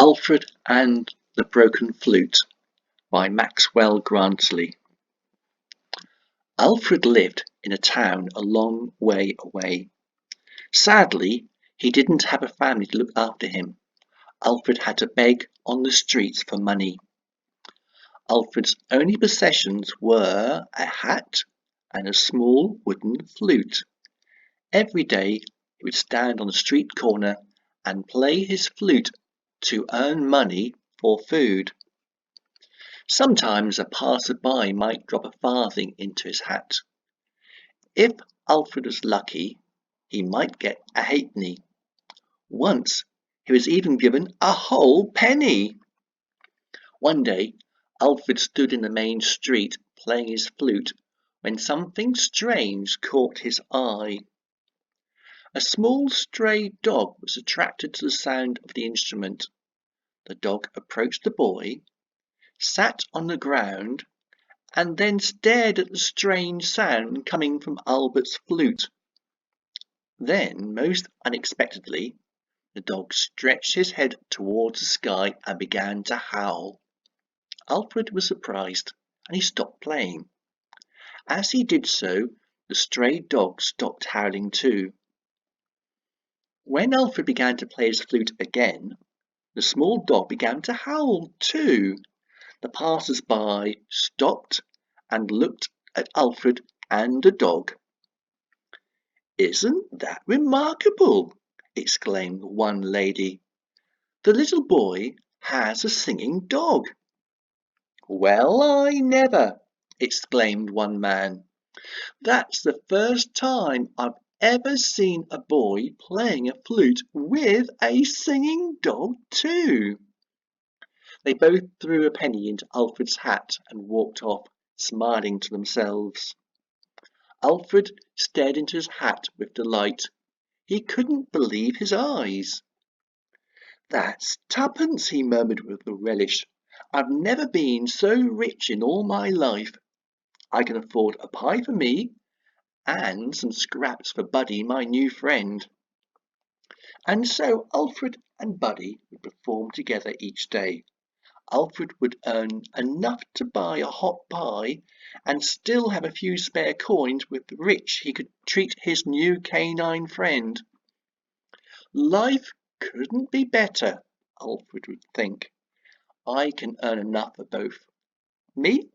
Alfred and the Broken Flute by Maxwell Grantley. Alfred lived in a town a long way away. Sadly, he didn't have a family to look after him. Alfred had to beg on the streets for money. Alfred's only possessions were a hat and a small wooden flute. Every day he would stand on a street corner and play his flute to earn money for food. Sometimes a passer-by might drop a farthing into his hat. If Alfred was lucky, he might get a halfpenny. Once he was even given a whole penny. One day Alfred stood in the main street playing his flute when something strange caught his eye. A small stray dog was attracted to the sound of the instrument. The dog approached the boy, sat on the ground, and then stared at the strange sound coming from Albert's flute. Then, most unexpectedly, the dog stretched his head towards the sky and began to howl. Alfred was surprised, and he stopped playing. As he did so, the stray dog stopped howling too. When Alfred began to play his flute again, the small dog began to howl too. The passers-by stopped and looked at Alfred and the dog. "Isn't that remarkable?" exclaimed one lady. "The little boy has a singing dog." "Well, I never!" exclaimed one man. "That's the first time I've ever seen a boy playing a flute with a singing dog too." They both threw a penny into Alfred's hat and walked off, smiling to themselves. Alfred stared into his hat with delight. He couldn't believe his eyes. "That's twopence," he murmured with a relish. "I've never been so rich in all my life. I can afford a pie for me and some scraps for Buddy, my new friend." And so Alfred and Buddy would perform together each day. Alfred would earn enough to buy a hot pie and still have a few spare coins with which he could treat his new canine friend. "Life couldn't be better," Alfred would think. "I can earn enough for both me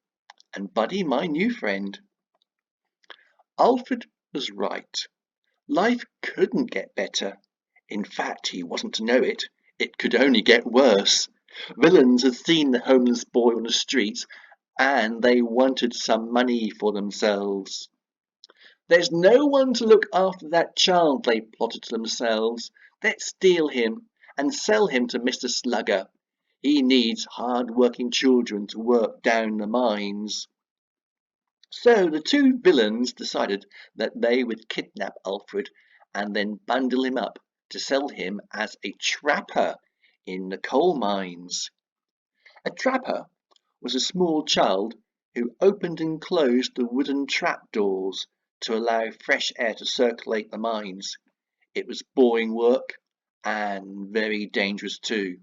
and Buddy, my new friend." Alfred was right. Life couldn't get better. In fact, he wasn't to know it. It could only get worse. Villains had seen the homeless boy on the streets, and they wanted some money for themselves. "There's no one to look after that child," they plotted to themselves. "Let's steal him and sell him to Mr. Slugger. He needs hard-working children to work down the mines." So the two villains decided that they would kidnap Alfred and then bundle him up to sell him as a trapper in the coal mines. A trapper was a small child who opened and closed the wooden trapdoors to allow fresh air to circulate the mines. It was boring work and very dangerous too.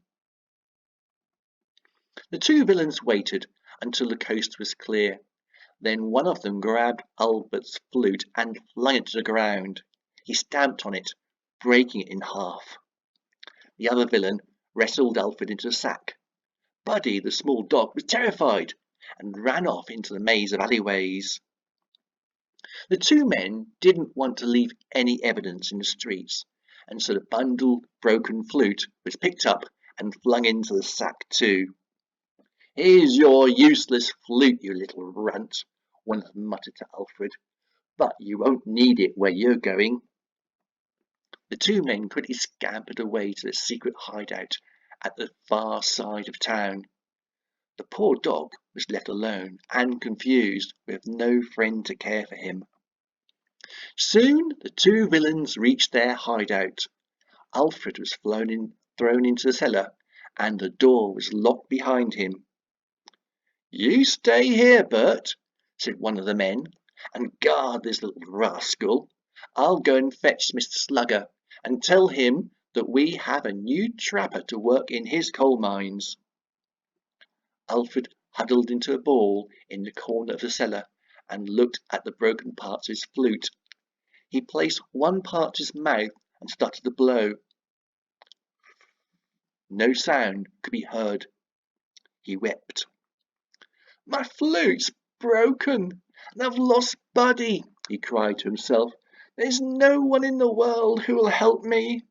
The two villains waited until the coast was clear. Then one of them grabbed Albert's flute and flung it to the ground. He stamped on it, breaking it in half. The other villain wrestled Alfred into the sack. Buddy, the small dog, was terrified and ran off into the maze of alleyways. The two men didn't want to leave any evidence in the streets, and so the bundled broken flute was picked up and flung into the sack too. "Here's your useless flute, you little runt," one of them muttered to Alfred, "but you won't need it where you're going." The two men quickly scampered away to their secret hideout at the far side of town. The poor dog was left alone and confused, with no friend to care for him. Soon the two villains reached their hideout. Alfred was thrown into the cellar, and the door was locked behind him. "You stay here, Bert," said one of the men, "and guard this little rascal. I'll go and fetch Mr. Slugger and tell him that we have a new trapper to work in his coal mines. Alfred huddled into a ball in the corner of the cellar and looked at the broken parts of his flute. He placed one part to his mouth and started to blow. No sound could be heard. He wept. "My flute's broken, and I've lost Buddy," he cried to himself. "There's no one in the world who will help me."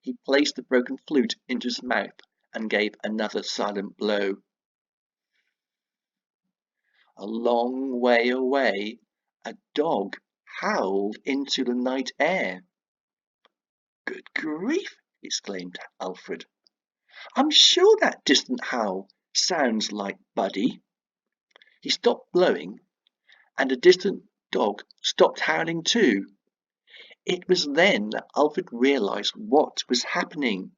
He placed the broken flute into his mouth and gave another silent blow. A long way away, a dog howled into the night air. "Good grief!" exclaimed Alfred. "I'm sure that distant howl sounds like Buddy." He stopped blowing, and the distant dog stopped howling too. It was then that Alfred realized what was happening.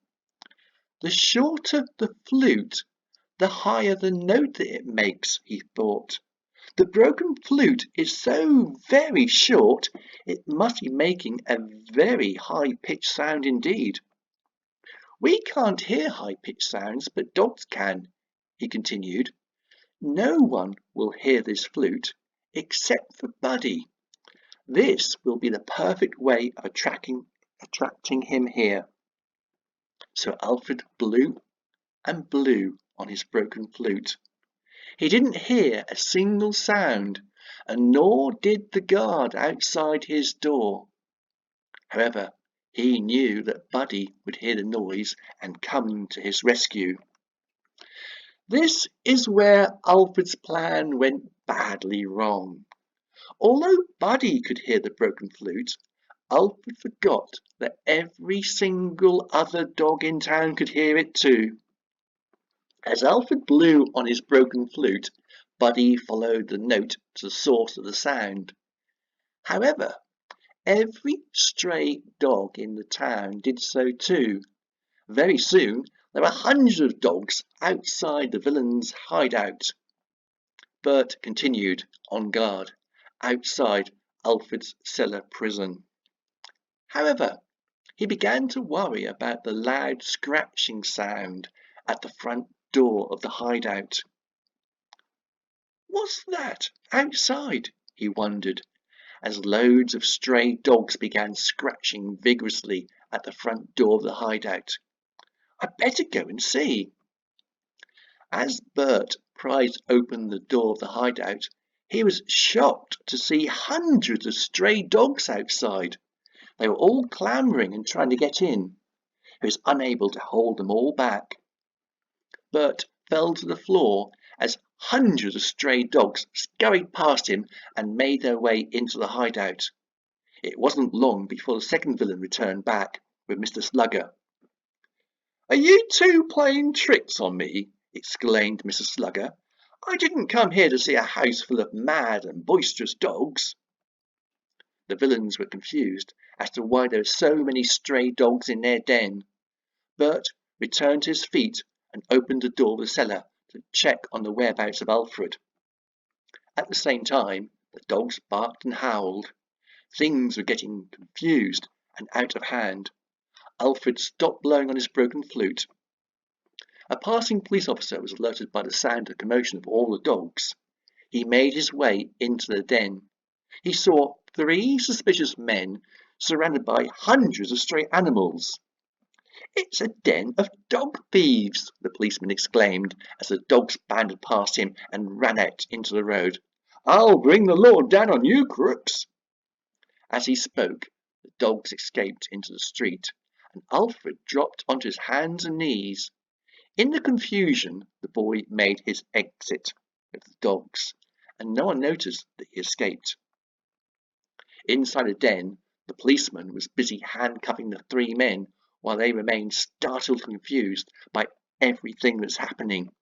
The shorter the flute, the higher the note that it makes, he thought. The broken flute is so very short, it must be making a very high-pitched sound indeed. "We can't hear high-pitched sounds, but dogs can," he continued. "No one will hear this flute except for Buddy. This will be the perfect way of attracting him here." So Alfred blew and blew on his broken flute. He didn't hear a single sound, and nor did the guard outside his door. However, he knew that Buddy would hear the noise and come to his rescue. This is where Alfred's plan went badly wrong. Although Buddy could hear the broken flute, Alfred forgot that every single other dog in town could hear it too. As Alfred blew on his broken flute, Buddy followed the note to the source of the sound. However, every stray dog in the town did so too. Very soon there were hundreds of dogs outside the villain's hideout. Bert continued on guard outside Alfred's cellar prison. However, he began to worry about the loud scratching sound at the front door of the hideout. "What's that outside?" he wondered, as loads of stray dogs began scratching vigorously at the front door of the hideout. "I'd better go and see." As Bert prized open the door of the hideout, he was shocked to see hundreds of stray dogs outside. They were all clamoring and trying to get in. He was unable to hold them all back. Bert fell to the floor as hundreds of stray dogs scurried past him and made their way into the hideout. It wasn't long before the second villain returned back with Mr. Slugger. "Are you two playing tricks on me?" exclaimed Mr. Slugger. "I didn't come here to see a house full of mad and boisterous dogs." The villains were confused as to why there were so many stray dogs in their den. Bert returned to his feet and opened the door of the cellar to check on the whereabouts of Alfred. At the same time, the dogs barked and howled. Things were getting confused and out of hand. Alfred stopped blowing on his broken flute. A passing police officer was alerted by the sound and commotion of all the dogs. He made his way into the den. He saw 3 suspicious men surrounded by hundreds of stray animals. "It's a den of dog thieves!" the policeman exclaimed as the dogs bounded past him and ran out into the road. "I'll bring the law down on you crooks!" As he spoke, the dogs escaped into the street, and Alfred dropped onto his hands and knees. In the confusion, the boy made his exit with the dogs, and no one noticed that he escaped. Inside the den, the policeman was busy handcuffing the 3 men while they remained startled and confused by everything that's happening.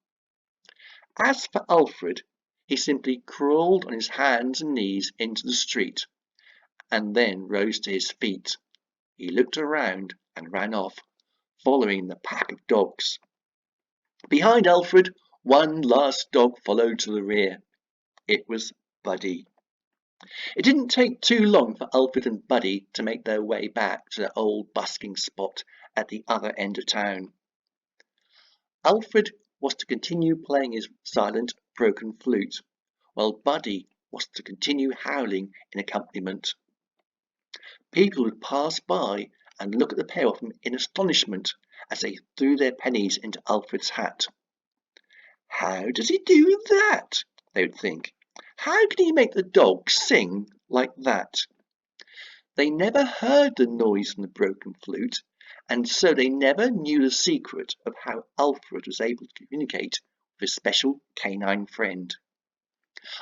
As for Alfred, he simply crawled on his hands and knees into the street, and then rose to his feet. He looked around and ran off, following the pack of dogs. Behind Alfred, one last dog followed to the rear. It was Buddy. It didn't take too long for Alfred and Buddy to make their way back to their old busking spot at the other end of town. Alfred was to continue playing his silent, broken flute, while Buddy was to continue howling in accompaniment. People would pass by and look at the pair of them in astonishment as they threw their pennies into Alfred's hat. "How does he do that?" they would think. "How can he make the dog sing like that?" They never heard the noise from the broken flute, and so they never knew the secret of how Alfred was able to communicate with his special canine friend.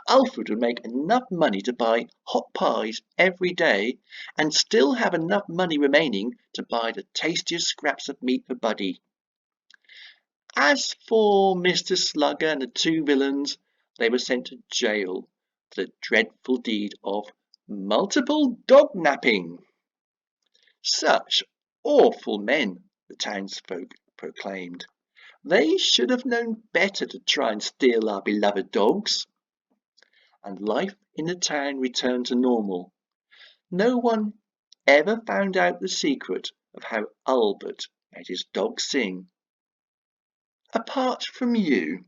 Alfred would make enough money to buy hot pies every day and still have enough money remaining to buy the tastiest scraps of meat for Buddy. As for Mr. Slugger and the two villains, they were sent to jail for the dreadful deed of multiple dog napping. Such awful men, the townsfolk proclaimed. They should have known better to try and steal our beloved dogs. And life in the town returned to normal. No one ever found out the secret of how Albert made his dog sing. Apart from you.